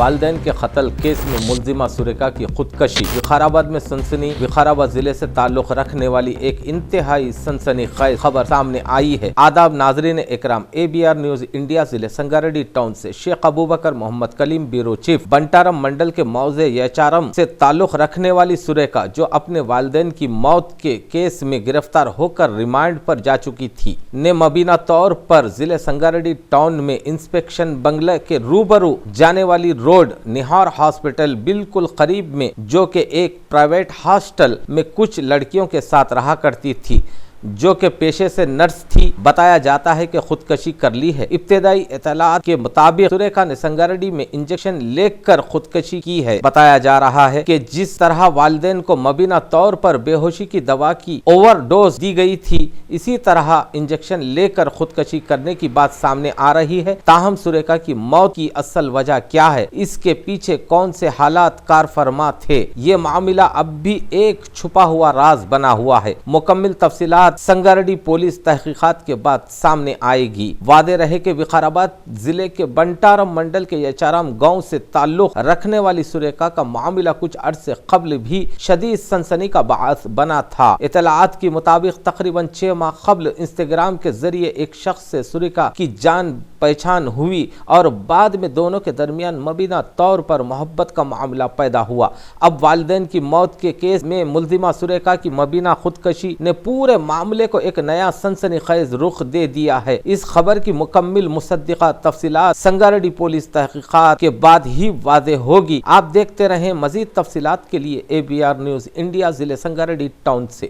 والدین کے قتل کیس میں ملزمہ سریقہ کی خودکشی۔ وقار میں سنسنی۔ وقار ضلع سے تعلق رکھنے والی ایک انتہائی سنسنی خیز خبر سامنے آئی ہے۔ آداب ناظرین اکرام، ABR نیوز انڈیا ضلع سنگاریڈی ٹاؤن سے شیخ ابوبکر محمد کلیم بیورو چیف بنٹارم منڈل کے موضع یچارم سے تعلق رکھنے والی سریقہ، جو اپنے والدین کی موت کے کیس میں گرفتار ہو کر ریمانڈ پر جا چکی تھی، نے مبینہ طور پر ضلع سنگاریڈی ٹاؤن میں انسپیکشن بنگلہ کے روبرو جانے والی روڈ نہار ہاسپٹل بالکل قریب میں، جو کہ ایک پرائیویٹ ہاسٹل میں کچھ لڑکیوں کے ساتھ رہا کرتی تھی، جو کہ پیشے سے نرس تھی، بتایا جاتا ہے کہ خودکشی کر لی ہے۔ ابتدائی اطلاعات کے مطابق سریقہ نے سنگاریڈی میں انجیکشن لے کر خودکشی کی ہے۔ بتایا جا رہا ہے کہ جس طرح والدین کو مبینہ طور پر بے ہوشی کی دوا کی اوور ڈوز دی گئی تھی، اسی طرح انجیکشن لے کر خودکشی کرنے کی بات سامنے آ رہی ہے۔ تاہم سریقہ کی موت کی اصل وجہ کیا ہے، اس کے پیچھے کون سے حالات کار فرما تھے، یہ معاملہ اب بھی ایک چھپا ہوا راز بنا ہوا ہے۔ مکمل تفصیلات سنگاریڈی پولیس تحقیقات کے بعد سامنے آئے گی۔ واضح رہے کہ وقار ضلع کے بنٹارم منڈل کے یچارم گاؤں سے تعلق رکھنے والی سریقہ کا معاملہ کچھ عرصے قبل بھی شدید سنسنی کا باعث بنا تھا۔ اطلاعات کے مطابق تقریباً 6 ماہ قبل انسٹاگرام کے ذریعے ایک شخص سے سریقہ کی جان پہچان ہوئی اور بعد میں دونوں کے درمیان مبینہ طور پر محبت کا معاملہ پیدا ہوا۔ اب والدین کی موت کے کیس میں ملزمہ سریقہ کی مبینہ خودکشی نے پورے معاملے کو ایک نیا سنسنی خیز رخ دے دیا ہے۔ اس خبر کی مکمل مصدقہ تفصیلات سنگاریڈی پولیس تحقیقات کے بعد ہی واضح ہوگی۔ آپ دیکھتے رہیں۔ مزید تفصیلات کے لیے ABR نیوز انڈیا ضلع سنگاریڈی ٹاؤن سے